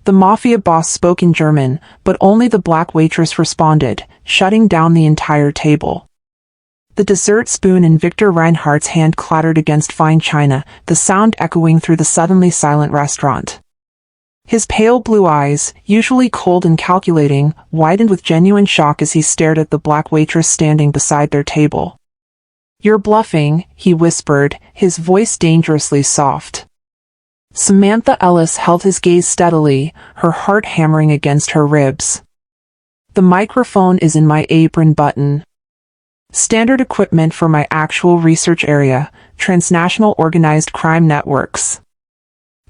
The Mafia boss spoke in German, but only the black waitress responded, shutting down the entire table. The dessert spoon in Victor Reinhardt's hand clattered against fine china, the sound echoing through the suddenly silent restaurant. His pale blue eyes, usually cold and calculating, widened with genuine shock as he stared at the black waitress standing beside their table. "You're bluffing," he whispered, his voice dangerously soft. Samantha Ellis held his gaze steadily, her heart hammering against her ribs. "The microphone is in my apron button. Standard equipment for my actual research area, transnational organized crime networks.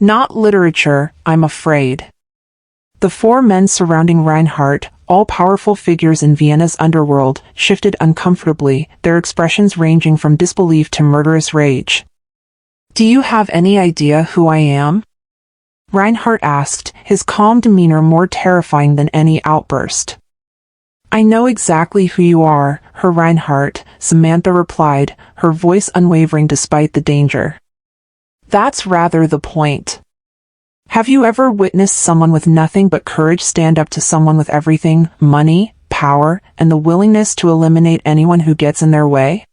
Not literature, I'm afraid." The four men surrounding Reinhardt, all-powerful figures in Vienna's underworld, shifted uncomfortably, their expressions ranging from disbelief to murderous rage. "Do you have any idea who I am?" Reinhardt asked, his calm demeanor more terrifying than any outburst. "I know exactly who you are, Herr Reinhardt," Samantha replied, her voice unwavering despite the danger. "That's rather the point. Have you ever witnessed someone with nothing but courage stand up to someone with everything, money, power, and the willingness to eliminate anyone who gets in their way?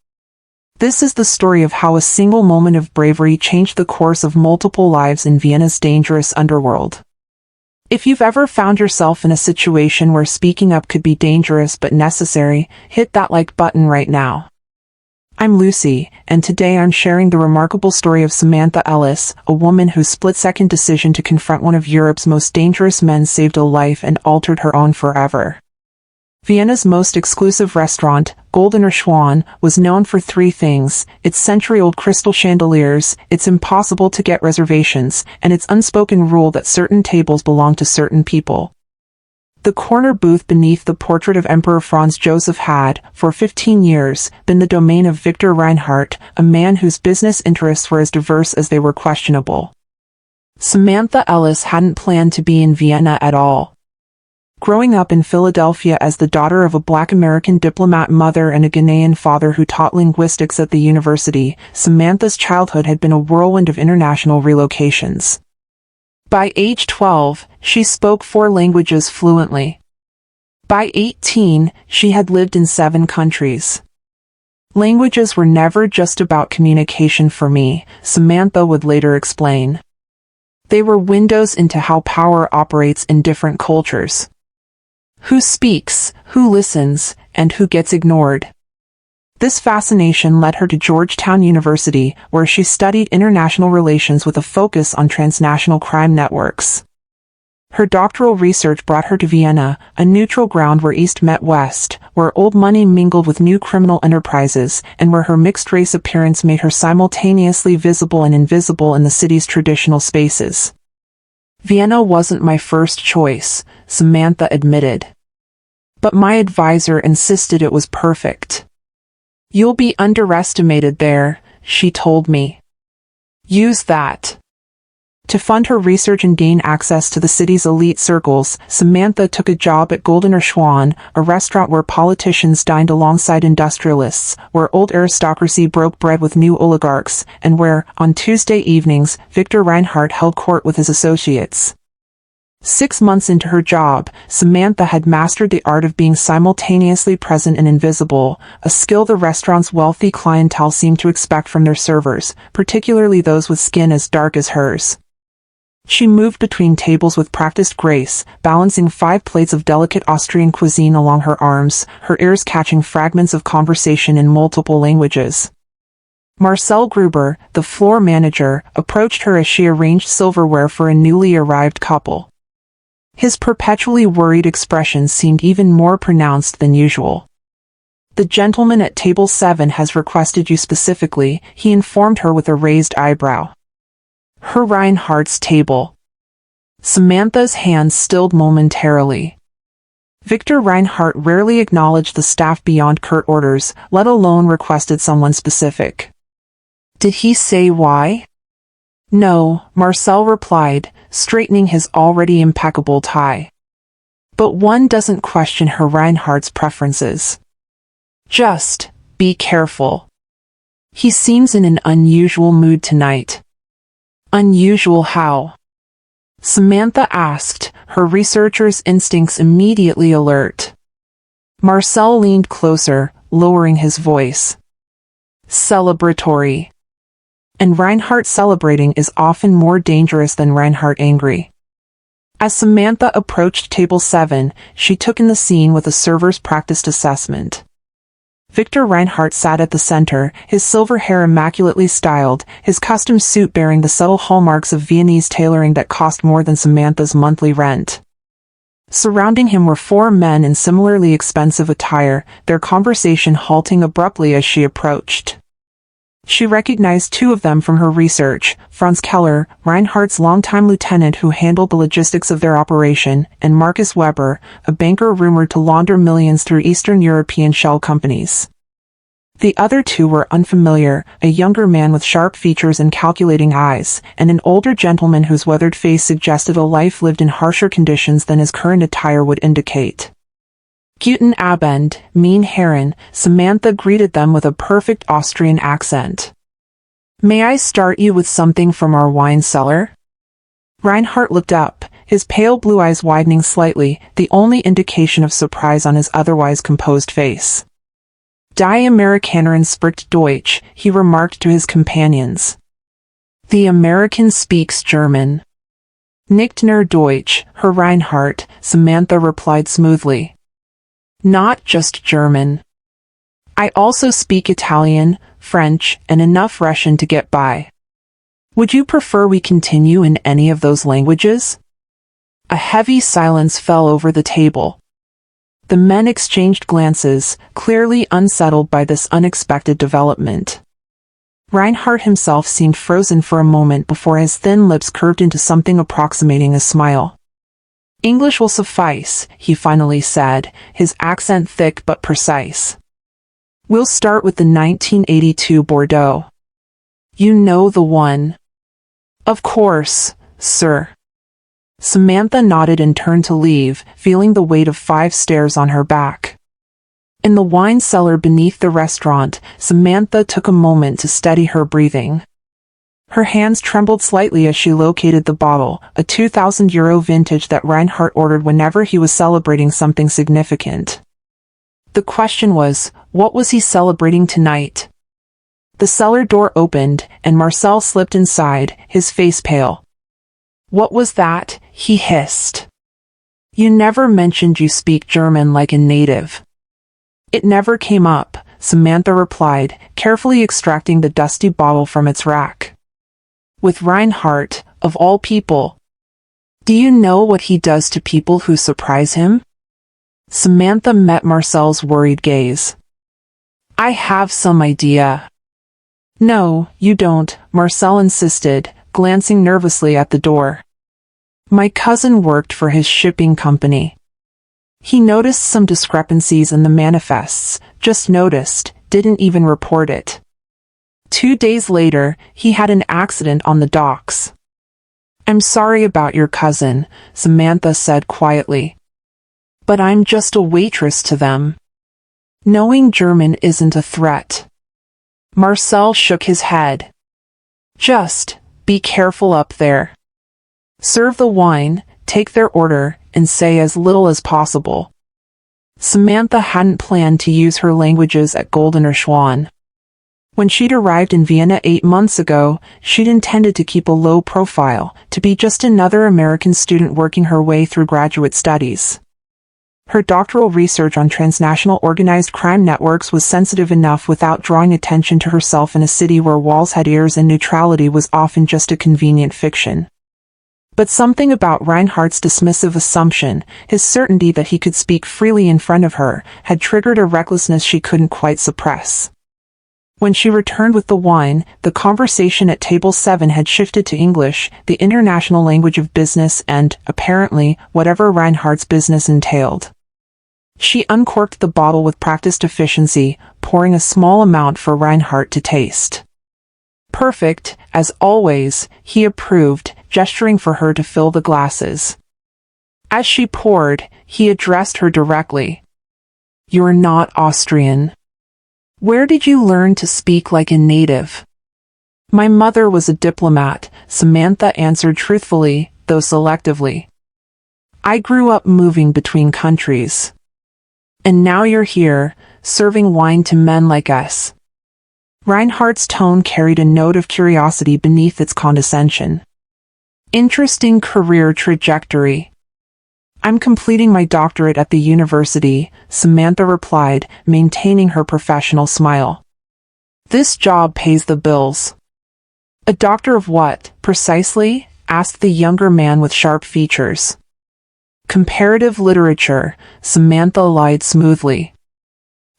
This is the story of how a single moment of bravery changed the course of multiple lives in Vienna's dangerous underworld. If you've ever found yourself in a situation where speaking up could be dangerous but necessary, hit that like button right now. I'm Lucy, and today I'm sharing the remarkable story of Samantha Ellis, a woman whose split-second decision to confront one of Europe's most dangerous men saved a life and altered her own forever. Vienna's most exclusive restaurant, Goldener Schwan, was known for three things: its century-old crystal chandeliers, its impossible to get reservations, and its unspoken rule that certain tables belong to certain people. The corner booth beneath the portrait of Emperor Franz Joseph had, for 15 years, been the domain of Victor Reinhardt, a man whose business interests were as diverse as they were questionable. Samantha Ellis hadn't planned to be in Vienna at all. Growing up in Philadelphia as the daughter of a Black American diplomat mother and a Ghanaian father who taught linguistics at the university, Samantha's childhood had been a whirlwind of international relocations. By age 12, she spoke 4 languages fluently. By 18, she had lived in 7 countries. "Languages were never just about communication for me," Samantha would later explain. "They were windows into how power operates in different cultures. Who speaks, who listens, and who gets ignored." This fascination led her to Georgetown University, where she studied international relations with a focus on transnational crime networks. Her doctoral research brought her to Vienna, a neutral ground where East met West, where old money mingled with new criminal enterprises, and where her mixed-race appearance made her simultaneously visible and invisible in the city's traditional spaces. "Vienna wasn't my first choice," Samantha admitted. "But my advisor insisted it was perfect. You'll be underestimated there," she told me. "Use that." To fund her research and gain access to the city's elite circles, Samantha took a job at Goldener Schwan, a restaurant where politicians dined alongside industrialists, where old aristocracy broke bread with new oligarchs, and where, on Tuesday evenings, Victor Reinhardt held court with his associates. 6 months into her job, Samantha had mastered the art of being simultaneously present and invisible, a skill the restaurant's wealthy clientele seemed to expect from their servers, particularly those with skin as dark as hers. She moved between tables with practiced grace, balancing 5 plates of delicate Austrian cuisine along her arms, her ears catching fragments of conversation in multiple languages. Marcel Gruber, the floor manager, approached her as she arranged silverware for a newly arrived couple. His perpetually worried expression seemed even more pronounced than usual. "The gentleman at table 7 has requested you specifically," he informed her with a raised eyebrow. Herr Reinhardt's table. Samantha's hands stilled momentarily. Victor Reinhardt rarely acknowledged the staff beyond curt orders, let alone requested someone specific. "Did he say why?" "No," Marcel replied, straightening his already impeccable tie. "But one doesn't question Herr Reinhardt's preferences. Just be careful. He seems in an unusual mood tonight." "Unusual how?" Samantha asked, her researcher's instincts immediately alert. Marcel leaned closer, lowering his voice. Celebratory. And Reinhardt celebrating is often more dangerous than Reinhardt angry. As Samantha approached table 7, she took in the scene with a server's practiced assessment. Victor Reinhardt sat at the center, his silver hair immaculately styled, his custom suit bearing the subtle hallmarks of Viennese tailoring that cost more than Samantha's monthly rent. Surrounding him were 4 men in similarly expensive attire, their conversation halting abruptly as she approached. She recognized 2 of them from her research, Franz Keller, Reinhardt's longtime lieutenant who handled the logistics of their operation, and Marcus Weber, a banker rumored to launder millions through Eastern European shell companies. The other 2 were unfamiliar, a younger man with sharp features and calculating eyes, and an older gentleman whose weathered face suggested a life lived in harsher conditions than his current attire would indicate. Guten Abend, mein Herren, Samantha greeted them with a perfect Austrian accent. May I start you with something from our wine cellar? Reinhardt looked up, his pale blue eyes widening slightly, the only indication of surprise on his otherwise composed face. Die Amerikanerin spricht Deutsch, he remarked to his companions. The American speaks German. Nicht nur Deutsch, Herr Reinhardt, Samantha replied smoothly. Not just German. I also speak Italian, French, and enough Russian to get by. Would you prefer we continue in any of those languages? A heavy silence fell over the table. The men exchanged glances, clearly unsettled by this unexpected development. Reinhardt himself seemed frozen for a moment before his thin lips curved into something approximating a smile. English will suffice, he finally said, his accent thick but precise. We'll start with the 1982 Bordeaux. You know the one. Of course, sir. Samantha nodded and turned to leave, feeling the weight of 5 stares on her back. In the wine cellar beneath the restaurant, Samantha took a moment to steady her breathing. Her hands trembled slightly as she located the bottle, a €2,000 vintage that Reinhardt ordered whenever he was celebrating something significant. The question was, what was he celebrating tonight? The cellar door opened, and Marcel slipped inside, his face pale. What was that? He hissed. You never mentioned you speak German like a native. It never came up, Samantha replied, carefully extracting the dusty bottle from its rack. With Reinhardt, of all people. Do you know what he does to people who surprise him? Samantha met Marcel's worried gaze. I have some idea. No, you don't, Marcel insisted, glancing nervously at the door. My cousin worked for his shipping company. He noticed some discrepancies in the manifests, just noticed, didn't even report it. 2 days later, he had an accident on the docks. I'm sorry about your cousin, Samantha said quietly. But I'm just a waitress to them. Knowing German isn't a threat. Marcel shook his head. Just, be careful up there. Serve the wine, take their order, and say as little as possible. Samantha hadn't planned to use her languages at Golden or Schwan. When she'd arrived in Vienna 8 months ago, she'd intended to keep a low profile, to be just another American student working her way through graduate studies. Her doctoral research on transnational organized crime networks was sensitive enough without drawing attention to herself in a city where walls had ears and neutrality was often just a convenient fiction. But something about Reinhardt's dismissive assumption, his certainty that he could speak freely in front of her, had triggered a recklessness she couldn't quite suppress. When she returned with the wine, the conversation at table 7 had shifted to English, the international language of business and, apparently, whatever Reinhardt's business entailed. She uncorked the bottle with practiced efficiency, pouring a small amount for Reinhardt to taste. Perfect, as always, he approved, gesturing for her to fill the glasses. As she poured, he addressed her directly. You're not Austrian. Where did you learn to speak like a native? My mother was a diplomat, Samantha answered truthfully, though selectively. I grew up moving between countries. And now you're here, serving wine to men like us. Reinhardt's tone carried a note of curiosity beneath its condescension. Interesting career trajectory. I'm completing my doctorate at the university, Samantha replied, maintaining her professional smile. This job pays the bills. A doctor of what, precisely? Asked the younger man with sharp features. Comparative literature, Samantha lied smoothly.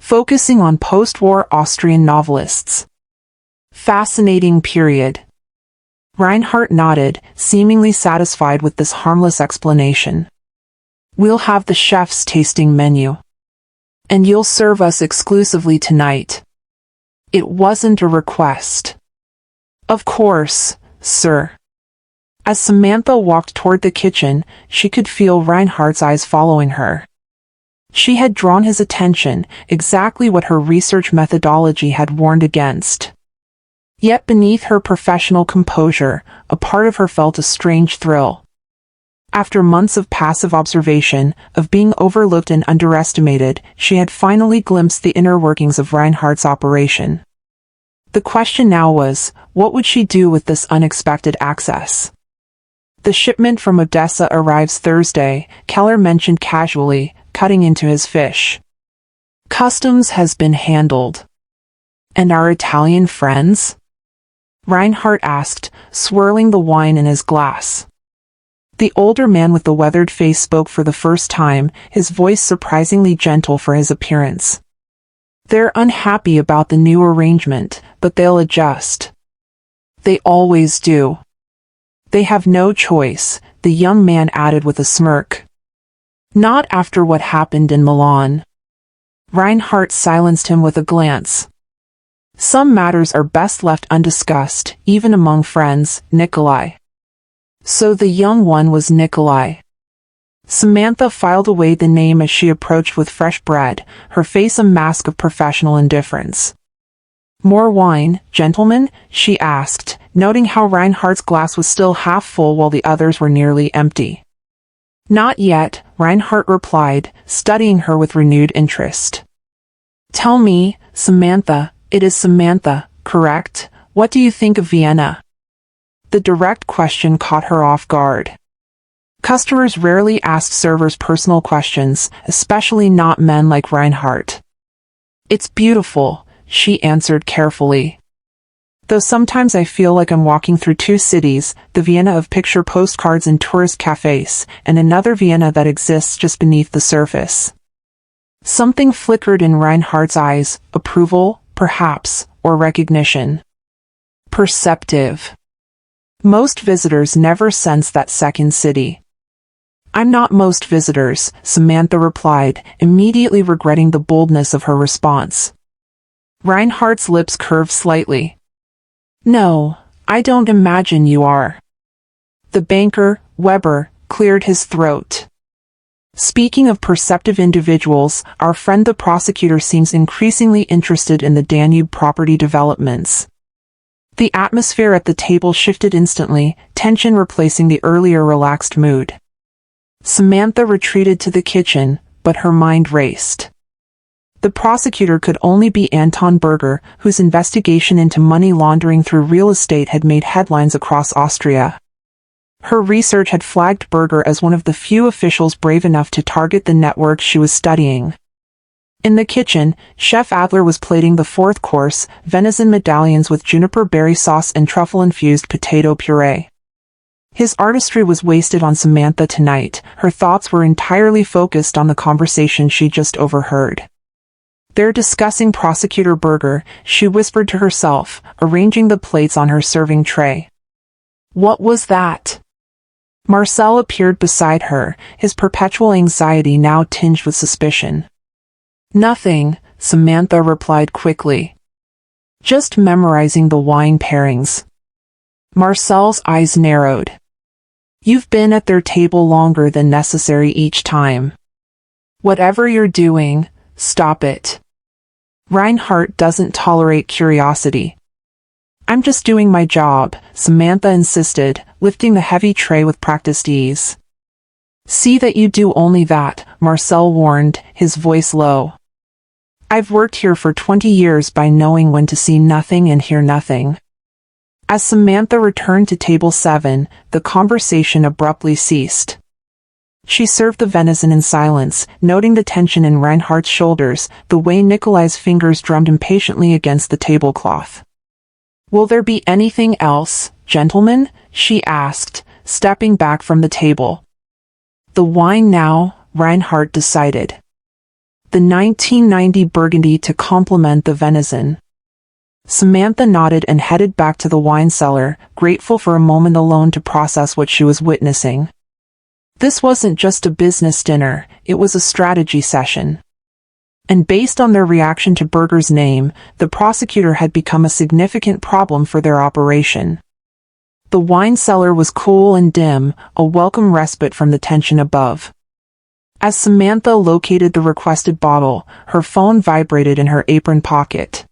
Focusing on post-war Austrian novelists. Fascinating period. Reinhardt nodded, seemingly satisfied with this harmless explanation. We'll have the chef's tasting menu. And you'll serve us exclusively tonight. It wasn't a request. Of course, sir. As Samantha walked toward the kitchen, she could feel Reinhardt's eyes following her. She had drawn his attention, exactly what her research methodology had warned against. Yet beneath her professional composure, a part of her felt a strange thrill. After months of passive observation, of being overlooked and underestimated, she had finally glimpsed the inner workings of Reinhardt's operation. The question now was, what would she do with this unexpected access? The shipment from Odessa arrives Thursday, Keller mentioned casually, cutting into his fish. Customs has been handled. And our Italian friends? Reinhardt asked, swirling the wine in his glass. The older man with the weathered face spoke for the first time, his voice surprisingly gentle for his appearance. They're unhappy about the new arrangement, but they'll adjust. They always do. They have no choice, the young man added with a smirk. Not after what happened in Milan. Reinhardt silenced him with a glance. Some matters are best left undiscussed, even among friends, Nikolai. So the young one was Nikolai. Samantha filed away the name as she approached with fresh bread, her face a mask of professional indifference. More wine, gentlemen? She asked, noting how Reinhardt's glass was still half full while the others were nearly empty. Not yet, Reinhardt replied, studying her with renewed interest. Tell me, Samantha, it is Samantha, correct? What do you think of Vienna? The direct question caught her off guard. Customers rarely asked servers personal questions, especially not men like Reinhardt. It's beautiful, she answered carefully. Though sometimes I feel like I'm walking through two cities, the Vienna of picture postcards and tourist cafes, and another Vienna that exists just beneath the surface. Something flickered in Reinhardt's eyes, approval, perhaps, or recognition. Perceptive. Most visitors never sense that second city. I'm not most visitors, Samantha replied, immediately regretting the boldness of her response. Reinhardt's lips curved slightly. No, I don't imagine you are. The banker, Weber, cleared his throat. Speaking of perceptive individuals, our friend the prosecutor seems increasingly interested in the Danube property developments. The atmosphere at the table shifted instantly, tension replacing the earlier relaxed mood. Samantha retreated to the kitchen, but her mind raced. The prosecutor could only be Anton Berger, whose investigation into money laundering through real estate had made headlines across Austria. Her research had flagged Berger as one of the few officials brave enough to target the network she was studying. In the kitchen, Chef Adler was plating the fourth course, venison medallions with juniper berry sauce and truffle-infused potato puree. His artistry was wasted on Samantha tonight, her thoughts were entirely focused on the conversation she just overheard. They're discussing Prosecutor Berger, she whispered to herself, arranging the plates on her serving tray. What was that? Marcel appeared beside her, his perpetual anxiety now tinged with suspicion. Nothing, Samantha replied quickly. Just memorizing the wine pairings. Marcel's eyes narrowed. You've been at their table longer than necessary each time. Whatever you're doing, stop it. Reinhardt doesn't tolerate curiosity. I'm just doing my job, Samantha insisted, lifting the heavy tray with practiced ease. See that you do only that, Marcel warned, his voice low. I've worked here for 20 years by knowing when to see nothing and hear nothing. As Samantha returned to table 7, the conversation abruptly ceased. She served the venison in silence, noting the tension in Reinhardt's shoulders, the way Nikolai's fingers drummed impatiently against the tablecloth. Will there be anything else, gentlemen? She asked, stepping back from the table. The wine now, Reinhardt decided. The 1990 Burgundy to complement the venison. Samantha nodded and headed back to the wine cellar, grateful for a moment alone to process what she was witnessing. This wasn't just a business dinner, it was a strategy session. And based on their reaction to Berger's name, the prosecutor had become a significant problem for their operation. The wine cellar was cool and dim, a welcome respite from the tension above. As Samantha located the requested bottle, her phone vibrated in her apron pocket.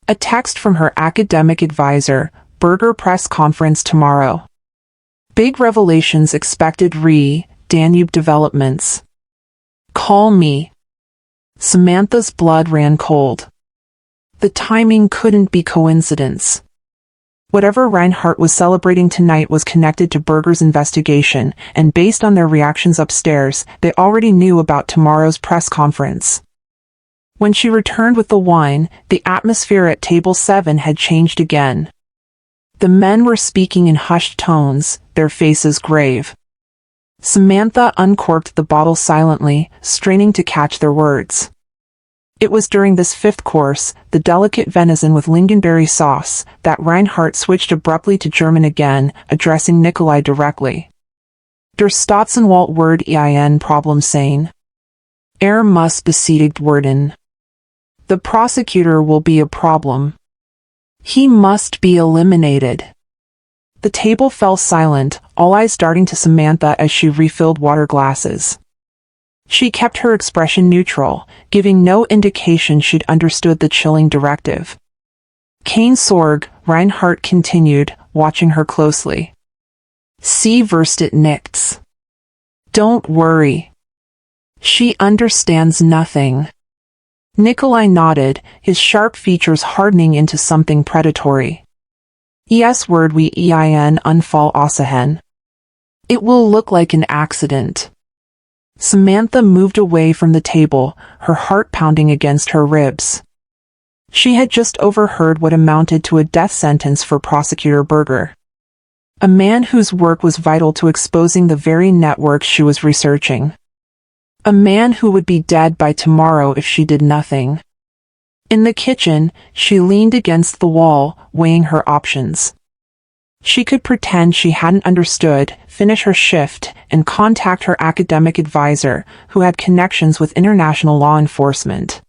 A text from her academic advisor, Berger press conference tomorrow. Big revelations expected Danube developments. Call me. Samantha's blood ran cold. The timing couldn't be coincidence. Whatever Reinhardt was celebrating tonight was connected to Berger's investigation, and based on their reactions upstairs, they already knew about tomorrow's press conference. When she returned with the wine, the atmosphere at table 7 had changed again. The men were speaking in hushed tones, their faces grave. Samantha uncorked the bottle silently, straining to catch their words. It was during this 5th course, the delicate venison with lingonberry sauce, that Reinhardt switched abruptly to German again, addressing Nikolai directly. Der Staatsanwalt wird ein Problem sein. Muss besiegt werden. The prosecutor will be a problem. He must be eliminated. The table fell silent, all eyes darting to Samantha as she refilled water glasses. She kept her expression neutral, giving no indication she'd understood the chilling directive. Keine Sorge, Reinhardt continued, watching her closely. Sie versteht nichts. Don't worry. She understands nothing. Nikolai nodded, his sharp features hardening into something predatory. Es wird wie ein Unfall aussehen. It will look like an accident. Samantha moved away from the table, her heart pounding against her ribs. She had just overheard what amounted to a death sentence for Prosecutor Berger. A man whose work was vital to exposing the very networks she was researching. A man who would be dead by tomorrow if she did nothing. In the kitchen, she leaned against the wall, weighing her options. She could pretend she hadn't understood, finish her shift, and contact her academic advisor, who had connections with international law enforcement.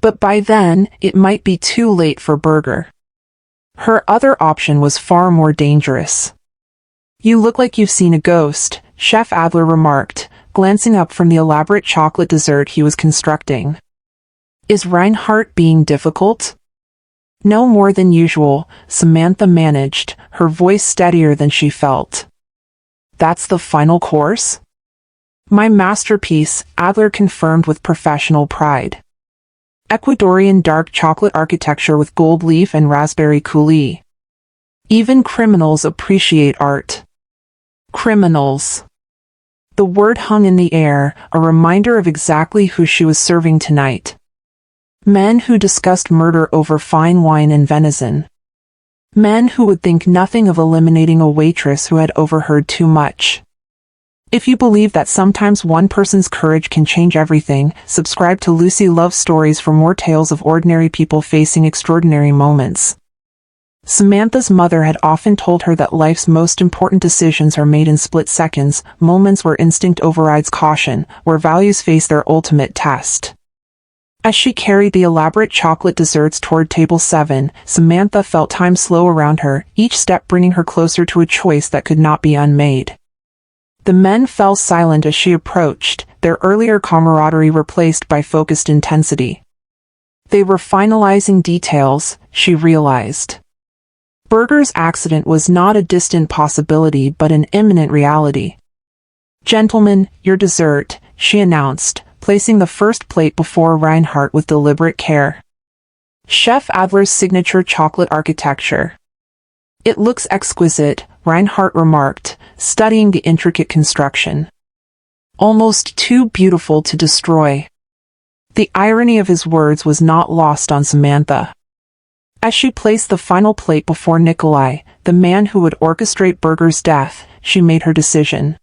But by then, it might be too late for Berger. Her other option was far more dangerous. You look like you've seen a ghost, Chef Adler remarked, glancing up from the elaborate chocolate dessert he was constructing. Is Reinhardt being difficult? No more than usual, Samantha managed, her voice steadier than she felt. That's the final course? My masterpiece, Adler confirmed with professional pride. Ecuadorian dark chocolate architecture with gold leaf and raspberry coulis. Even criminals appreciate art. Criminals. The word hung in the air, a reminder of exactly who she was serving tonight. Men who discussed murder over fine wine and venison. Men who would think nothing of eliminating a waitress who had overheard too much. If you believe that sometimes one person's courage can change everything, subscribe to Lucy Love Stories for more tales of ordinary people facing extraordinary moments. Samantha's mother had often told her that life's most important decisions are made in split seconds, moments where instinct overrides caution, where values face their ultimate test. As she carried the elaborate chocolate desserts toward table 7, Samantha felt time slow around her, each step bringing her closer to a choice that could not be unmade. The men fell silent as she approached, their earlier camaraderie replaced by focused intensity. They were finalizing details, she realized. Burger's accident was not a distant possibility but an imminent reality. "Gentlemen, your dessert," she announced, placing the first plate before Reinhardt with deliberate care. Chef Adler's signature chocolate architecture. "It looks exquisite," Reinhardt remarked, studying the intricate construction. "Almost too beautiful to destroy." The irony of his words was not lost on Samantha. As she placed the final plate before Nikolai, the man who would orchestrate Burger's death, she made her decision.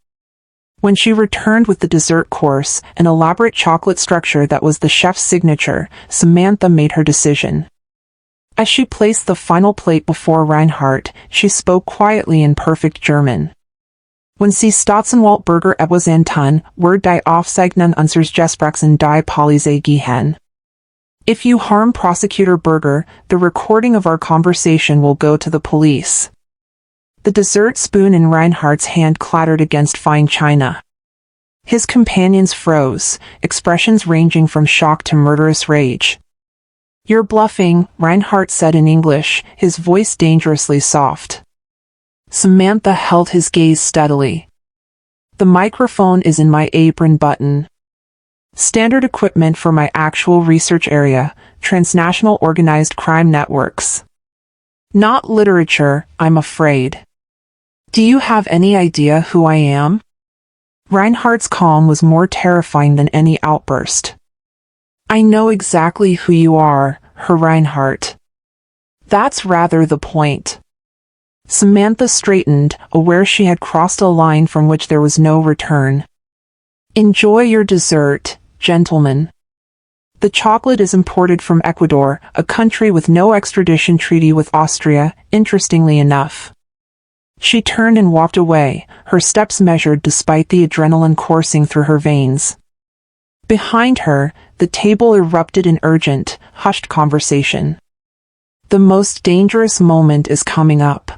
When she returned with the dessert course, an elaborate chocolate structure that was the chef's signature, Samantha made her decision. As she placed the final plate before Reinhardt, she spoke quietly in perfect German. "Wenn Sie Staatsanwalt Burger etwas antun, wird die Aufzeichnung unseres Gesprächs in die Polizei gehen." If you harm Prosecutor Burger, the recording of our conversation will go to the police. The dessert spoon in Reinhardt's hand clattered against fine china. His companions froze, expressions ranging from shock to murderous rage. "You're bluffing," Reinhardt said in English, his voice dangerously soft. Samantha held his gaze steadily. "The microphone is in my apron button. Standard equipment for my actual research area, transnational organized crime networks. Not literature, I'm afraid. Do you have any idea who I am?" Reinhardt's calm was more terrifying than any outburst. "I know exactly who you are, Herr Reinhardt. That's rather the point." Samantha straightened, aware she had crossed a line from which there was no return. "Enjoy your dessert, gentlemen. The chocolate is imported from Ecuador, a country with no extradition treaty with Austria, interestingly enough." She turned and walked away, her steps measured despite the adrenaline coursing through her veins. Behind her, the table erupted in urgent, hushed conversation. "The most dangerous moment is coming up.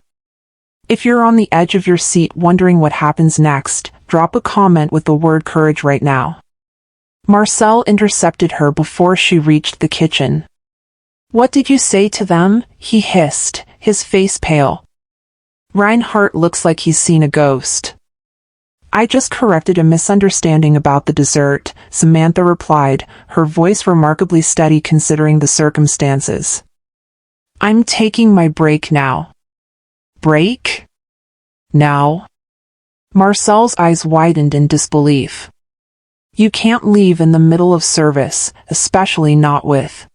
If you're on the edge of your seat wondering what happens next, drop a comment with the word courage right now." Marcel intercepted her before she reached the kitchen. "What did you say to them?" he hissed, his face pale. "Reinhardt looks like he's seen a ghost." "I just corrected a misunderstanding about the dessert," Samantha replied, her voice remarkably steady considering the circumstances. "I'm taking my break now." "Break? Now?" Marcel's eyes widened in disbelief. "You can't leave in the middle of service, especially not with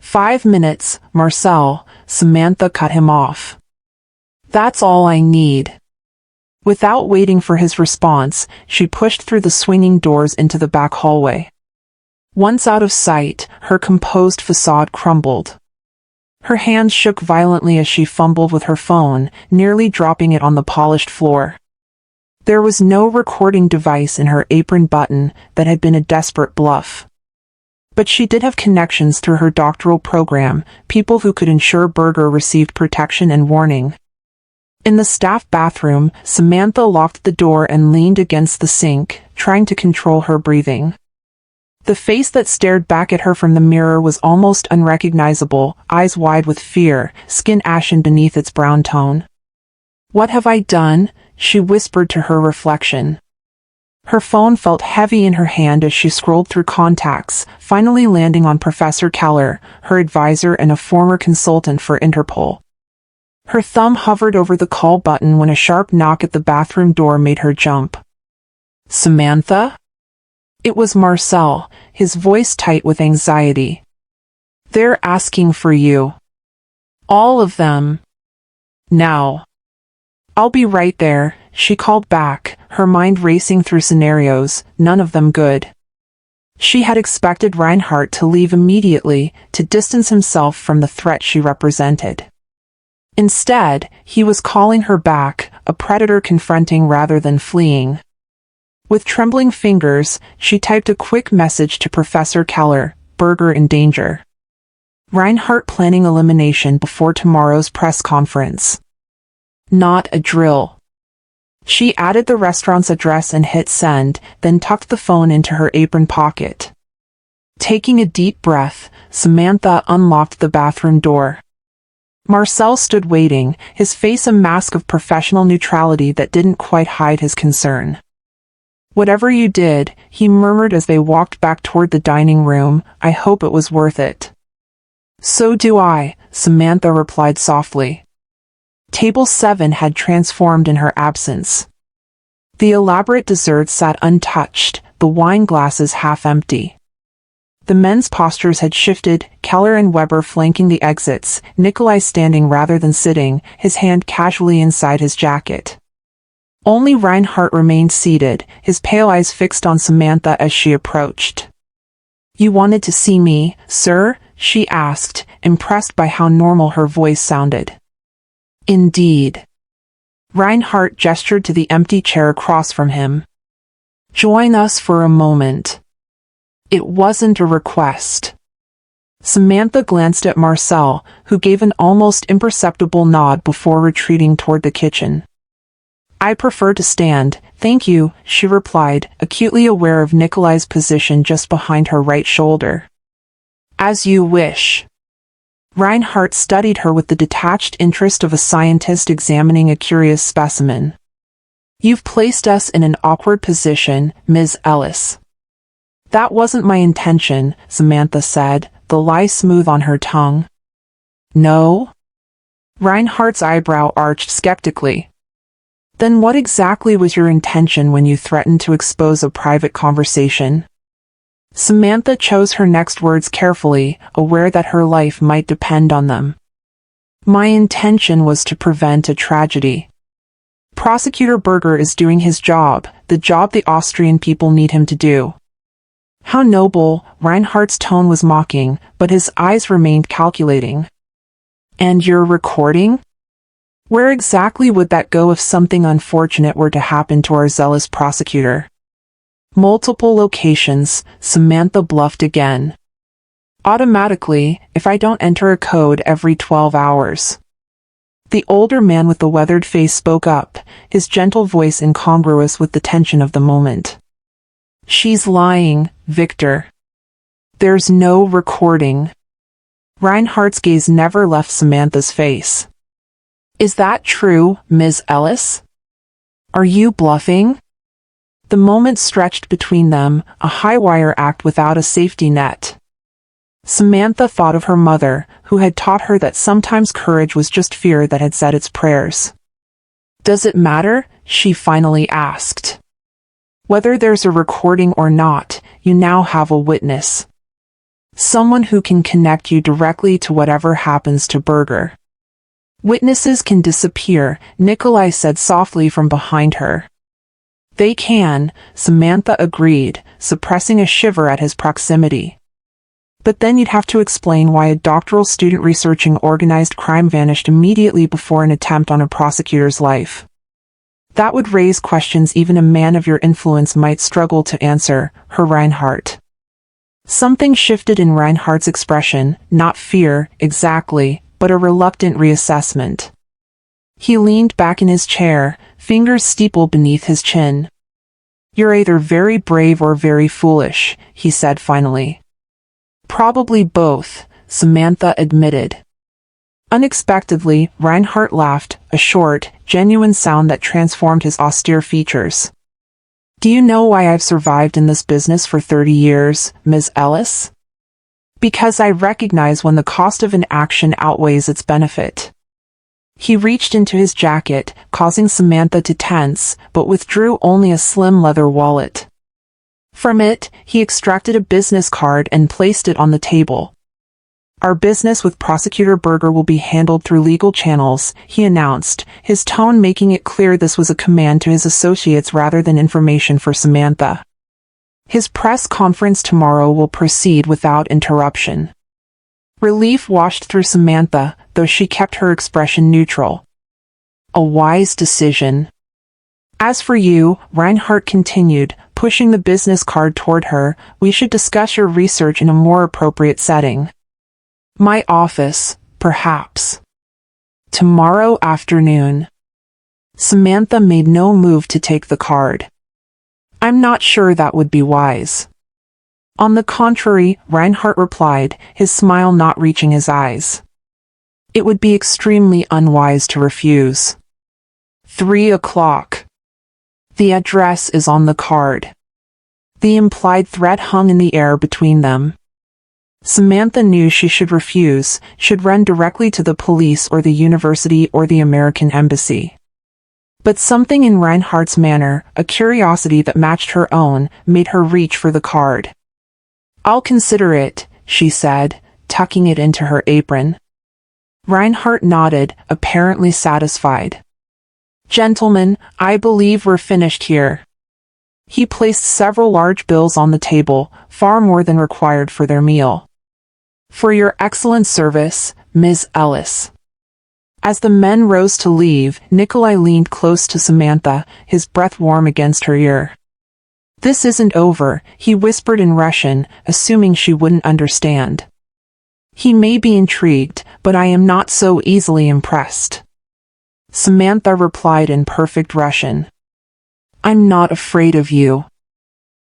5 minutes, Marcel," Samantha cut him off. "That's all I need." Without waiting for his response, she pushed through the swinging doors into the back hallway. Once out of sight, her composed facade crumbled. Her hands shook violently as she fumbled with her phone, nearly dropping it on the polished floor. There was no recording device in her apron button that had been a desperate bluff. But she did have connections through her doctoral program, people who could ensure Burger received protection and warning. In the staff bathroom, Samantha locked the door and leaned against the sink, trying to control her breathing. The face that stared back at her from the mirror was almost unrecognizable, eyes wide with fear, skin ashen beneath its brown tone. "What have I done?" she whispered to her reflection. Her phone felt heavy in her hand as she scrolled through contacts, finally landing on Professor Keller, her advisor and a former consultant for Interpol. Her thumb hovered over the call button when a sharp knock at the bathroom door made her jump. "Samantha?" It was Marcel, his voice tight with anxiety. "They're asking for you. All of them. Now." "I'll be right there," she called back, her mind racing through scenarios, none of them good. She had expected Reinhardt to leave immediately, to distance himself from the threat she represented. Instead, he was calling her back, a predator confronting rather than fleeing. With trembling fingers, she typed a quick message to Professor Keller, "Burger in danger. Reinhardt planning elimination before tomorrow's press conference. Not a drill." She added the restaurant's address and hit send, then tucked the phone into her apron pocket. Taking a deep breath, Samantha unlocked the bathroom door. Marcel stood waiting, his face a mask of professional neutrality that didn't quite hide his concern. "Whatever you did," he murmured as they walked back toward the dining room, "I hope it was worth it." "So do I," Samantha replied softly. Table 7 had transformed in her absence. The elaborate dessert sat untouched, the wine glasses half empty. The men's postures had shifted, Keller and Weber flanking the exits, Nikolai standing rather than sitting, his hand casually inside his jacket. Only Reinhardt remained seated, his pale eyes fixed on Samantha as she approached. "You wanted to see me, sir?" she asked, impressed by how normal her voice sounded. "Indeed." Reinhardt gestured to the empty chair across from him. "Join us for a moment." It wasn't a request. Samantha glanced at Marcel, who gave an almost imperceptible nod before retreating toward the kitchen. "I prefer to stand, thank you," she replied, acutely aware of Nikolai's position just behind her right shoulder. "As you wish." Reinhardt studied her with the detached interest of a scientist examining a curious specimen. "You've placed us in an awkward position, Ms. Ellis." "That wasn't my intention," Samantha said, the lie smooth on her tongue. "No?" Reinhardt's eyebrow arched skeptically. "Then what exactly was your intention when you threatened to expose a private conversation?" Samantha chose her next words carefully, aware that her life might depend on them. "My intention was to prevent a tragedy. Prosecutor Berger is doing his job, the job the Austrian people need him to do." "How noble," Reinhardt's tone was mocking, but his eyes remained calculating. "And you're recording? Where exactly would that go if something unfortunate were to happen to our zealous prosecutor?" "Multiple locations," Samantha bluffed again. "Automatically, if I don't enter a code every 12 hours. The older man with the weathered face spoke up, his gentle voice incongruous with the tension of the moment. "She's lying, Victor. There's no recording." Reinhardt's gaze never left Samantha's face. "Is that true, Ms. Ellis? Are you bluffing?" The moment stretched between them, a high-wire act without a safety net. Samantha thought of her mother, who had taught her that sometimes courage was just fear that had said its prayers. "Does it matter?" she finally asked. "Whether there's a recording or not, you now have a witness. Someone who can connect you directly to whatever happens to Berger." "Witnesses can disappear," Nikolai said softly from behind her. "They can," Samantha agreed, suppressing a shiver at his proximity. "But then you'd have to explain why a doctoral student researching organized crime vanished immediately before an attempt on a prosecutor's life. That would raise questions even a man of your influence might struggle to answer," her Reinhardt. Something shifted in Reinhardt's expression, not fear, exactly, but a reluctant reassessment. He leaned back in his chair, fingers steepled beneath his chin. "You're either very brave or very foolish," he said finally. "Probably both," Samantha admitted. Unexpectedly, Reinhardt laughed, a short, genuine sound that transformed his austere features. "Do you know why I've survived in this business for 30 years, Ms. Ellis? Because I recognize when the cost of an action outweighs its benefit." He reached into his jacket, causing Samantha to tense, but withdrew only a slim leather wallet. From it, he extracted a business card and placed it on the table. "Our business with Prosecutor Berger will be handled through legal channels," he announced, his tone making it clear this was a command to his associates rather than information for Samantha. "His press conference tomorrow will proceed without interruption." Relief washed through Samantha, though she kept her expression neutral. "A wise decision." "As for you," Reinhardt continued, pushing the business card toward her, "we should discuss your research in a more appropriate setting. My office, perhaps. Tomorrow afternoon." Samantha made no move to take the card. "I'm not sure that would be wise." "On the contrary," Reinhardt replied, his smile not reaching his eyes. It would be extremely unwise to refuse. 3 o'clock. The address is on the card. The implied threat hung in the air between them. Samantha knew she should refuse, should run directly to the police or the university or the American embassy. But something in Reinhardt's manner, a curiosity that matched her own, made her reach for the card. "I'll consider it," she said, tucking it into her apron. Reinhardt nodded, apparently satisfied. "Gentlemen, I believe we're finished here." He placed several large bills on the table, far more than required for their meal. "For your excellent service, Ms. Ellis." As the men rose to leave, Nikolai leaned close to Samantha, his breath warm against her ear. "This isn't over," he whispered in Russian, assuming she wouldn't understand. "He may be intrigued, but I am not so easily impressed." Samantha replied in perfect Russian. "I'm not afraid of you."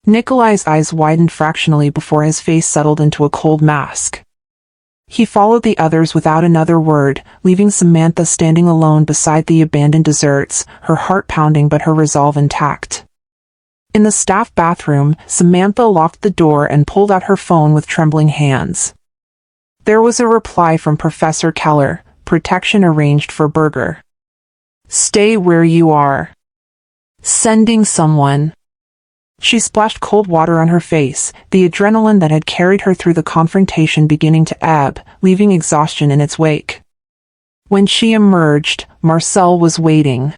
Nikolai's eyes widened fractionally before his face settled into a cold mask. He followed the others without another word, leaving Samantha standing alone beside the abandoned desserts, her heart pounding but her resolve intact. In the staff bathroom, Samantha locked the door and pulled out her phone with trembling hands. There was a reply from Professor Keller, protection arranged for Berger. "Stay where you are. Sending someone." She splashed cold water on her face, the adrenaline that had carried her through the confrontation beginning to ebb, leaving exhaustion in its wake. When she emerged, Marcel was waiting.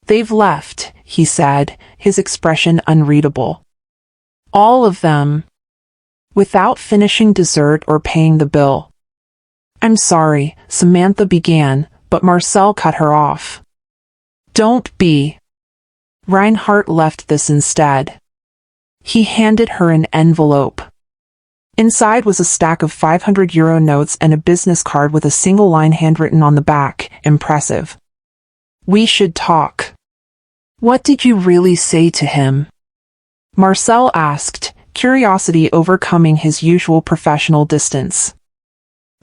"They've left," he said, his expression unreadable. "All of them." Without finishing dessert or paying the bill. "I'm sorry," Samantha began, but Marcel cut her off. "Don't be." Reinhardt left this instead. He handed her an envelope. Inside was a stack of €500 notes and a business card with a single line handwritten on the back. Impressive. "We should talk." "What did you really say to him?" Marcel asked, curiosity overcoming his usual professional distance.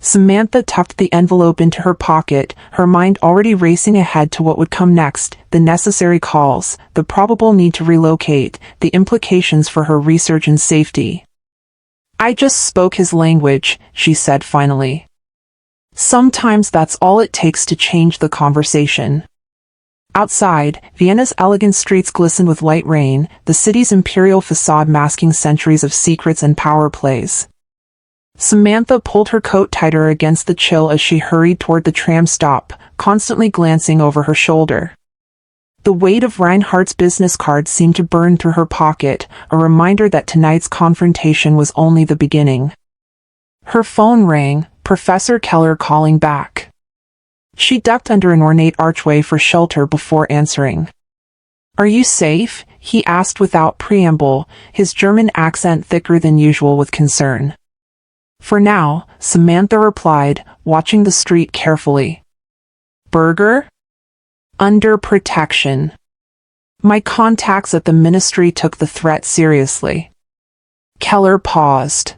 Samantha tucked the envelope into her pocket, her mind already racing ahead to what would come next, the necessary calls, the probable need to relocate, the implications for her research and safety. "I just spoke his language," she said finally. Sometimes that's all it takes to change the conversation. Outside, Vienna's elegant streets glistened with light rain, the city's imperial facade masking centuries of secrets and power plays. Samantha pulled her coat tighter against the chill as she hurried toward the tram stop, constantly glancing over her shoulder. The weight of Reinhardt's business card seemed to burn through her pocket, a reminder that tonight's confrontation was only the beginning. Her phone rang, Professor Keller calling back. She ducked under an ornate archway for shelter before answering. "Are you safe?" he asked without preamble, his German accent thicker than usual with concern. "For now," Samantha replied, watching the street carefully. "Berger?" "Under protection. My contacts at the ministry took the threat seriously." Keller paused.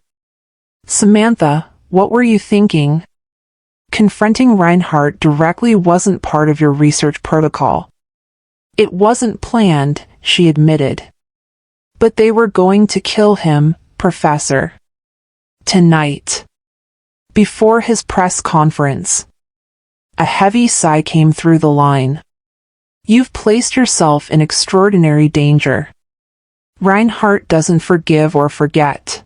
"Samantha, what were you thinking?" "Confronting Reinhardt directly wasn't part of your research protocol." "It wasn't planned," she admitted. "But they were going to kill him, Professor. Tonight. Before his press conference." A heavy sigh came through the line. "You've placed yourself in extraordinary danger. Reinhardt doesn't forgive or forget."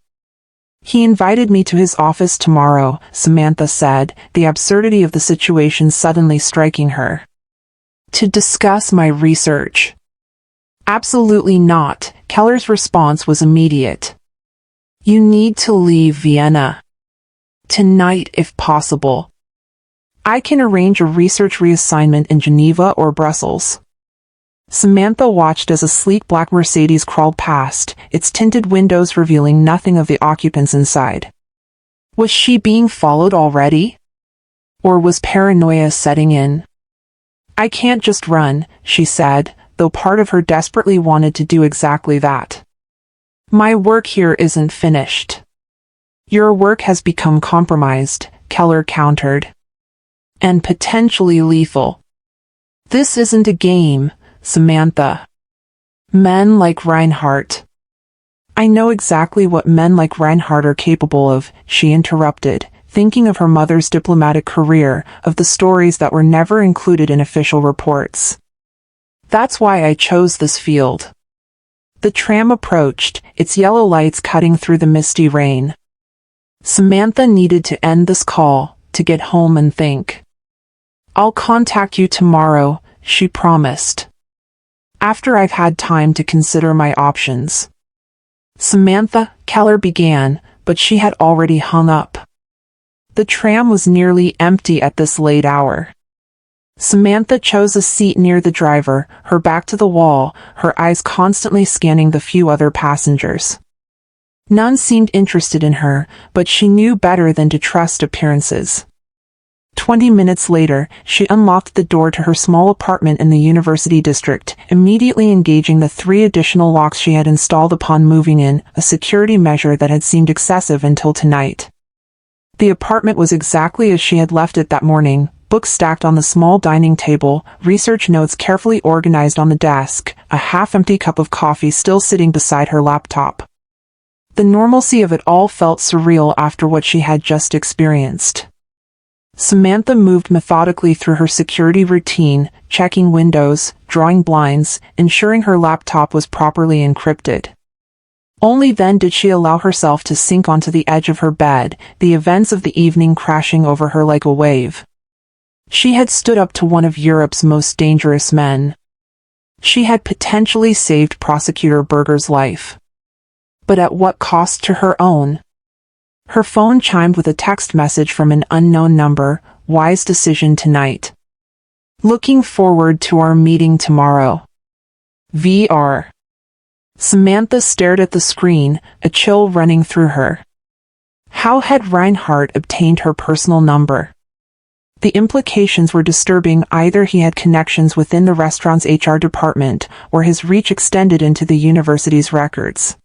"He invited me to his office tomorrow," Samantha said, the absurdity of the situation suddenly striking her. "To discuss my research." "Absolutely not," Keller's response was immediate. "You need to leave Vienna. Tonight if possible. I can arrange a research reassignment in Geneva or Brussels." Samantha watched as a sleek black Mercedes crawled past, its tinted windows revealing nothing of the occupants inside. Was she being followed already? Or was paranoia setting in? "I can't just run," she said, though part of her desperately wanted to do exactly that. "My work here isn't finished." "Your work has become compromised," Keller countered. and potentially lethal. This isn't a game, Samantha. Men like Reinhardt. I know exactly what men like Reinhardt are capable of, she interrupted, thinking of her mother's diplomatic career, of the stories that were never included in official reports. That's why I chose this field. The tram approached, its yellow lights cutting through the misty rain. Samantha needed to end this call, to get home and think. I'll contact you tomorrow, she promised. After I've had time to consider my options. Samantha, Keller began, but she had already hung up. The tram was nearly empty at this late hour. Samantha chose a seat near the driver, her back to the wall, her eyes constantly scanning the few other passengers. None seemed interested in her, but she knew better than to trust appearances. 20 minutes later, she unlocked the door to her small apartment in the University District, immediately engaging the 3 additional locks she had installed upon moving in, a security measure that had seemed excessive until tonight. The apartment was exactly as she had left it that morning, books stacked on the small dining table, research notes carefully organized on the desk, a half-empty cup of coffee still sitting beside her laptop. The normalcy of it all felt surreal after what she had just experienced. Samantha moved methodically through her security routine, checking windows, drawing blinds, ensuring her laptop was properly encrypted. Only then did she allow herself to sink onto the edge of her bed, the events of the evening crashing over her like a wave. She had stood up to one of Europe's most dangerous men. She had potentially saved Prosecutor Berger's life. But at what cost to her own? Her phone chimed with a text message from an unknown number, wise decision tonight. Looking forward to our meeting tomorrow. VR. Samantha stared at the screen, a chill running through her. How had Reinhardt obtained her personal number? The implications were disturbing. Either he had connections within the restaurant's HR department, or his reach extended into the university's records.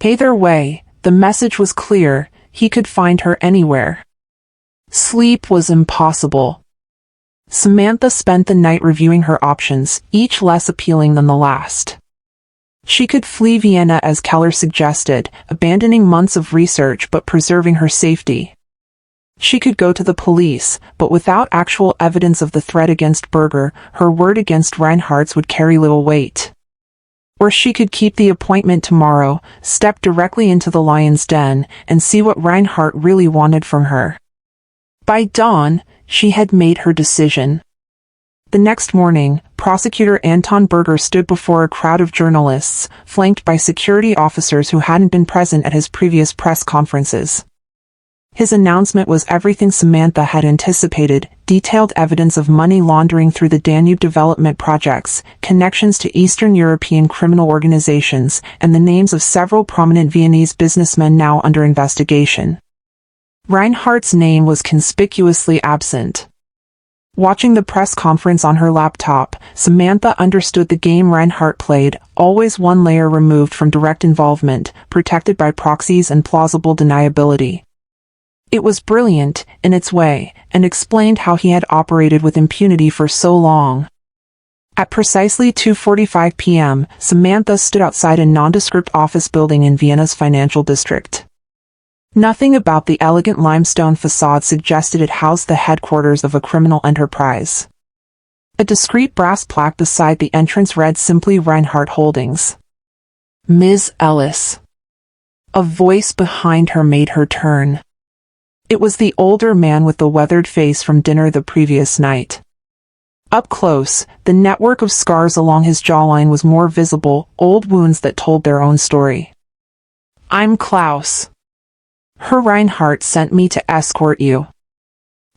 Either way, the message was clear, he could find her anywhere. Sleep was impossible. Samantha spent the night reviewing her options, each less appealing than the last. She could flee Vienna as Keller suggested, abandoning months of research but preserving her safety. She could go to the police, but without actual evidence of the threat against Berger, her word against Reinhardt's would carry little weight. Or she could keep the appointment tomorrow, step directly into the lion's den, and see what Reinhardt really wanted from her. By dawn, she had made her decision. The next morning, Prosecutor Anton Berger stood before a crowd of journalists, flanked by security officers who hadn't been present at his previous press conferences. His announcement was everything Samantha had anticipated: detailed evidence of money laundering through the Danube development projects, connections to Eastern European criminal organizations, and the names of several prominent Viennese businessmen now under investigation. Reinhardt's name was conspicuously absent. Watching the press conference on her laptop, Samantha understood the game Reinhardt played, always one layer removed from direct involvement, protected by proxies and plausible deniability. It was brilliant, in its way, and explained how he had operated with impunity for so long. At precisely 2:45 p.m., Samantha stood outside a nondescript office building in Vienna's financial district. Nothing about the elegant limestone facade suggested it housed the headquarters of a criminal enterprise. A discreet brass plaque beside the entrance read simply Reinhardt Holdings. Ms. Ellis. A voice behind her made her turn. It was the older man with the weathered face from dinner the previous night. Up close, the network of scars along his jawline was more visible, old wounds that told their own story. I'm Klaus. Herr Reinhardt sent me to escort you.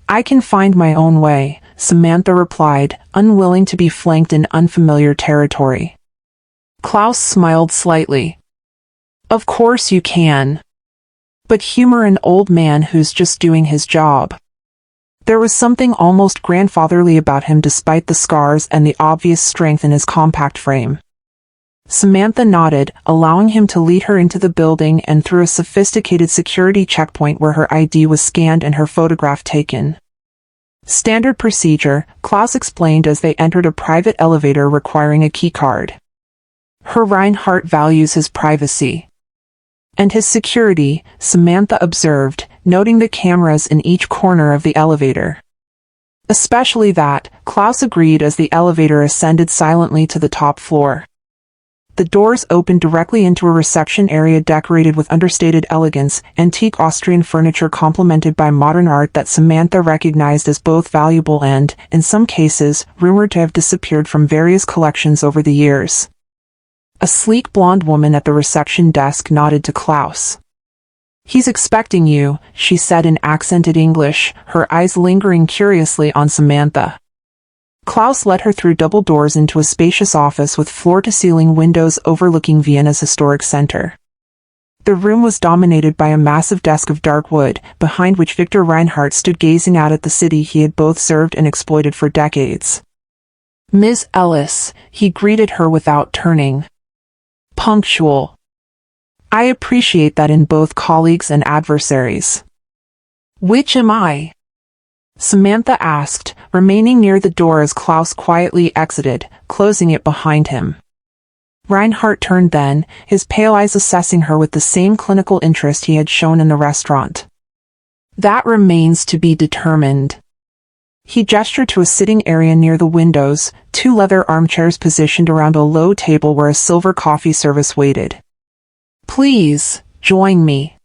I can find my own way, Samantha replied, unwilling to be flanked in unfamiliar territory. Klaus smiled slightly. Of course you can. But humor an old man who's just doing his job. There was something almost grandfatherly about him despite the scars and the obvious strength in his compact frame. Samantha nodded, allowing him to lead her into the building and through a sophisticated security checkpoint where her ID was scanned and her photograph taken. Standard procedure, Klaus explained as they entered a private elevator requiring a keycard. Her Reinhardt values his privacy. And his security, Samantha observed, noting the cameras in each corner of the elevator. Especially that, Klaus agreed as the elevator ascended silently to the top floor. The doors opened directly into a reception area decorated with understated elegance, antique Austrian furniture complemented by modern art that Samantha recognized as both valuable and, in some cases, rumored to have disappeared from various collections over the years. A sleek blonde woman at the reception desk nodded to Klaus. "He's expecting you," she said in accented English, her eyes lingering curiously on Samantha. Klaus led her through double doors into a spacious office with floor-to-ceiling windows overlooking Vienna's historic center. The room was dominated by a massive desk of dark wood, behind which Victor Reinhardt stood gazing out at the city he had both served and exploited for decades. "Ms. Ellis," he greeted her without turning. "Punctual. I appreciate that in both colleagues and adversaries." "Which am I?" Samantha asked, remaining near the door as Klaus quietly exited, closing it behind him. Reinhardt turned then, his pale eyes assessing her with the same clinical interest he had shown in the restaurant. "That remains to be determined." He gestured to a sitting area near the windows, two leather armchairs positioned around a low table where a silver coffee service waited. "Please, join me.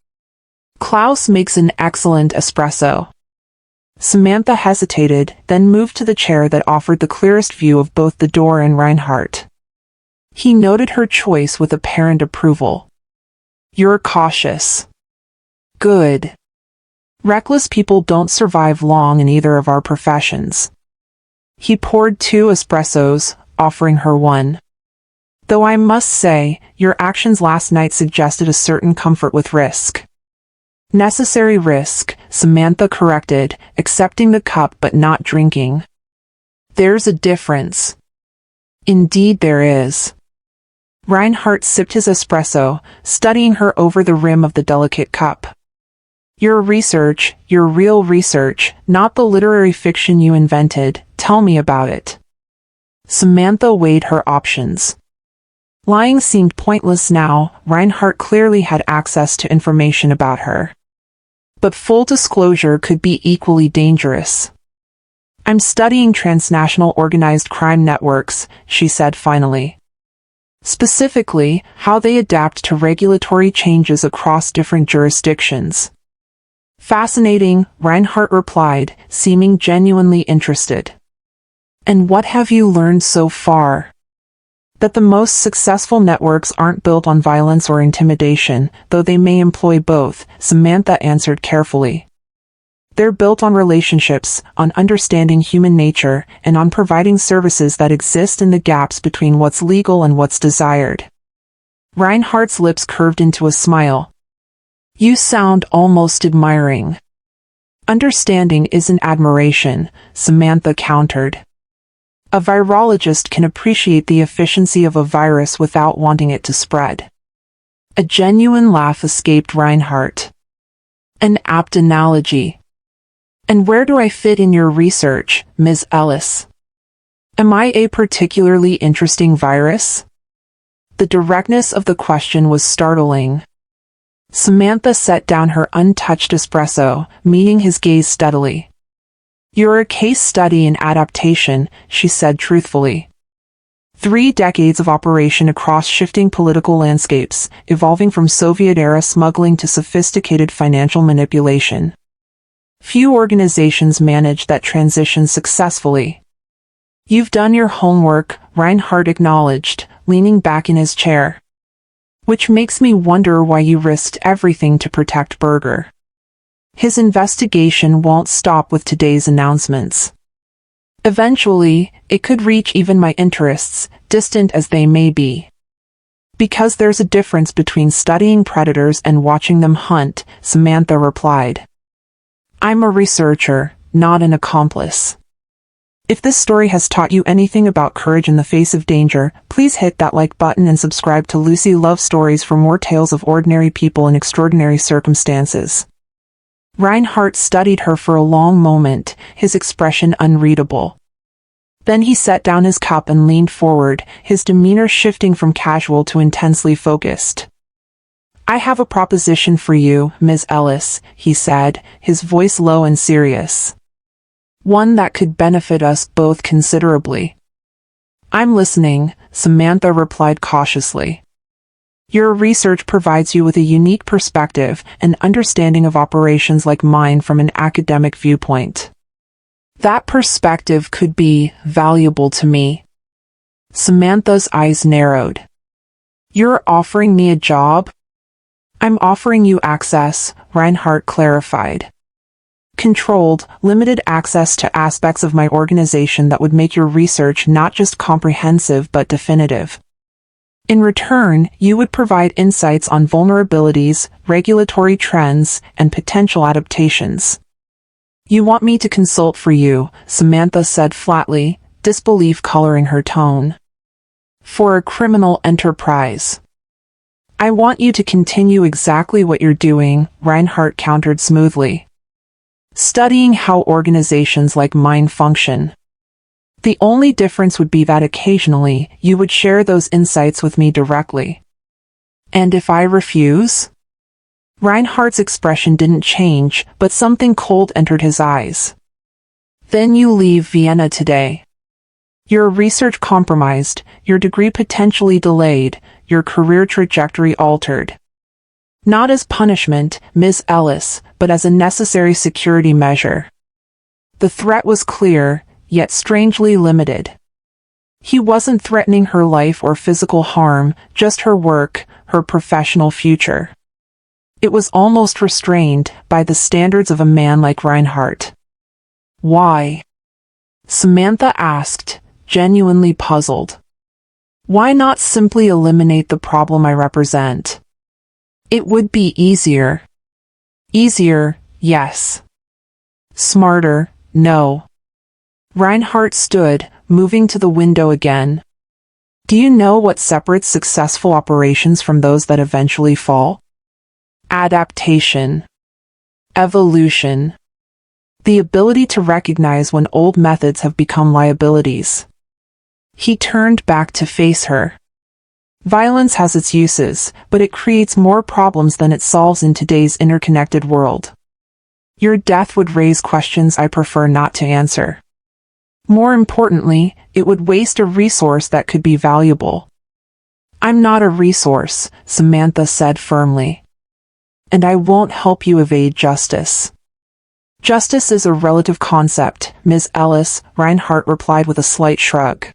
Klaus makes an excellent espresso." Samantha hesitated, then moved to the chair that offered the clearest view of both the door and Reinhardt. He noted her choice with apparent approval. "You're cautious. Good. Reckless people don't survive long in either of our professions." He poured 2 espressos, offering her one. "Though I must say, your actions last night suggested a certain comfort with risk." "Necessary risk," Samantha corrected, accepting the cup but not drinking. "There's a difference." "Indeed there is." Reinhardt sipped his espresso, studying her over the rim of the delicate cup. "Your research, your real research, not the literary fiction you invented, tell me about it." Samantha weighed her options. Lying seemed pointless now, Reinhardt clearly had access to information about her. But full disclosure could be equally dangerous. "I'm studying transnational organized crime networks," she said finally. "Specifically, how they adapt to regulatory changes across different jurisdictions." "Fascinating," Reinhardt replied, seeming genuinely interested. "And what have you learned so far?" "That the most successful networks aren't built on violence or intimidation, though they may employ both," Samantha answered carefully. "They're built on relationships, on understanding human nature, and on providing services that exist in the gaps between what's legal and what's desired." Reinhardt's lips curved into a smile. "You sound almost admiring." "Understanding isn't admiration," Samantha countered. "A virologist can appreciate the efficiency of a virus without wanting it to spread." A genuine laugh escaped Reinhardt. "An apt analogy. And where do I fit in your research, Ms. Ellis? Am I a particularly interesting virus?" The directness of the question was startling. Samantha set down her untouched espresso, meeting his gaze steadily. "You're a case study in adaptation," she said truthfully. 3 decades of operation across shifting political landscapes, evolving from Soviet-era smuggling to sophisticated financial manipulation. Few organizations manage that transition successfully. "You've done your homework," Reinhardt acknowledged, leaning back in his chair. "Which makes me wonder why you risked everything to protect Berger. His investigation won't stop with today's announcements. Eventually, it could reach even my interests, distant as they may be." "Because there's a difference between studying predators and watching them hunt," Samantha replied. "I'm a researcher, not an accomplice." If this story has taught you anything about courage in the face of danger, please hit that like button and subscribe to Lucy Love Stories for more tales of ordinary people in extraordinary circumstances. Reinhardt studied her for a long moment, his expression unreadable. Then he set down his cup and leaned forward, his demeanor shifting from casual to intensely focused. "I have a proposition for you, Ms. Ellis," he said, his voice low and serious. "One that could benefit us both considerably." "I'm listening," Samantha replied cautiously. "Your research provides you with a unique perspective and understanding of operations like mine from an academic viewpoint. That perspective could be valuable to me." Samantha's eyes narrowed. "You're offering me a job?" "I'm offering you access," Reinhardt clarified. "Controlled, limited access to aspects of my organization that would make your research not just comprehensive but definitive. In return, you would provide insights on vulnerabilities, regulatory trends, and potential adaptations." "You want me to consult for you," Samantha said flatly, disbelief coloring her tone. "For a criminal enterprise." "I want you to continue exactly what you're doing," Reinhardt countered smoothly. "Studying how organizations like mine function. The only difference would be that occasionally, you would share those insights with me directly." "And if I refuse?" Reinhardt's expression didn't change, but something cold entered his eyes. "Then you leave Vienna today. Your research compromised, your degree potentially delayed, your career trajectory altered. Not as punishment, Ms. Ellis, but as a necessary security measure." The threat was clear, yet strangely limited. He wasn't threatening her life or physical harm, just her work, her professional future. It was almost restrained by the standards of a man like Reinhardt. "Why?" Samantha asked, genuinely puzzled. "Why not simply eliminate the problem I represent? It would be easier." "Easier, yes. Smarter, no." Reinhardt stood, moving to the window again. "Do you know what separates successful operations from those that eventually fall? Adaptation. Evolution. The ability to recognize when old methods have become liabilities." He turned back to face her. "Violence has its uses, but it creates more problems than it solves in today's interconnected world. Your death would raise questions I prefer not to answer. More importantly, it would waste a resource that could be valuable." "I'm not a resource," Samantha said firmly. "And I won't help you evade justice." "Justice is a relative concept, Ms. Ellis," Reinhardt replied with a slight shrug.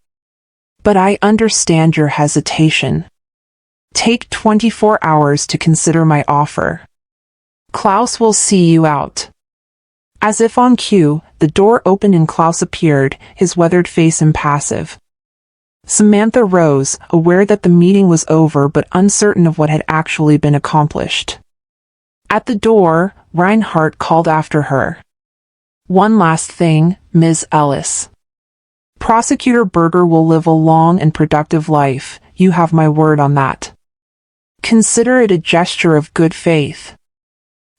"But I understand your hesitation. Take 24 hours to consider my offer. Klaus will see you out." As if on cue, the door opened and Klaus appeared, his weathered face impassive. Samantha rose, aware that the meeting was over but uncertain of what had actually been accomplished. At the door, Reinhardt called after her. "One last thing, Ms. Ellis. Prosecutor Berger will live a long and productive life, you have my word on that. Consider it a gesture of good faith."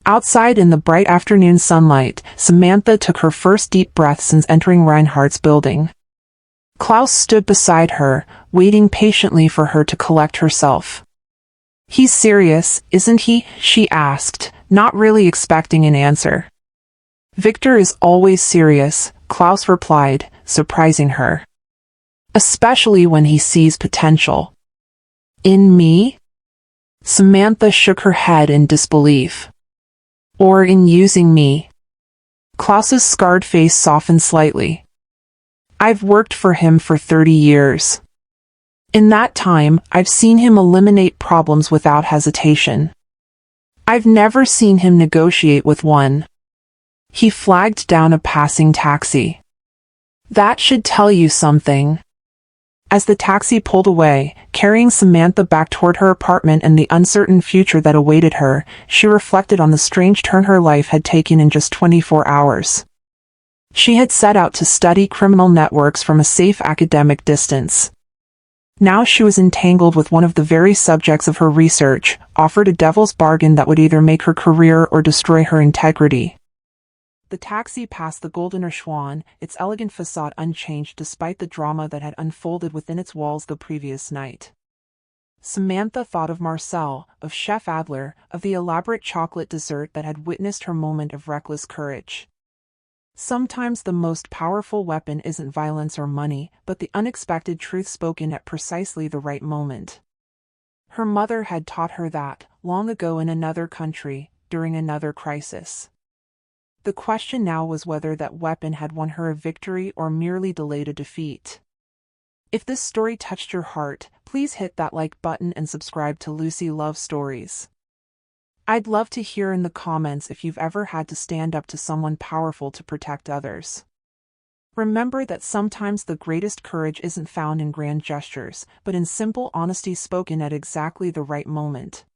Outside in the bright afternoon sunlight, Samantha took her first deep breath since entering Reinhardt's building. Klaus stood beside her, waiting patiently for her to collect herself. "He's serious, isn't he?" she asked, not really expecting an answer. "Victor is always serious," Klaus replied, surprising her. "Especially when he sees potential." "In me?" Samantha shook her head in disbelief. "Or in using me?" Klaus's scarred face softened slightly. "I've worked for him for 30 years. In that time, I've seen him eliminate problems without hesitation. I've never seen him negotiate with one." He flagged down a passing taxi. "That should tell you something." As the taxi pulled away, carrying Samantha back toward her apartment and the uncertain future that awaited her, she reflected on the strange turn her life had taken in just 24 hours. She had set out to study criminal networks from a safe academic distance. Now she was entangled with one of the very subjects of her research, offered a devil's bargain that would either make her career or destroy her integrity. The taxi passed the Goldener Schwan, its elegant facade unchanged despite the drama that had unfolded within its walls the previous night. Samantha thought of Marcel, of Chef Adler, of the elaborate chocolate dessert that had witnessed her moment of reckless courage. Sometimes the most powerful weapon isn't violence or money, but the unexpected truth spoken at precisely the right moment. Her mother had taught her that, long ago in another country, during another crisis. The question now was whether that weapon had won her a victory or merely delayed a defeat. If this story touched your heart, please hit that like button and subscribe to Lucy Love Stories. I'd love to hear in the comments if you've ever had to stand up to someone powerful to protect others. Remember that sometimes the greatest courage isn't found in grand gestures, but in simple honesty spoken at exactly the right moment.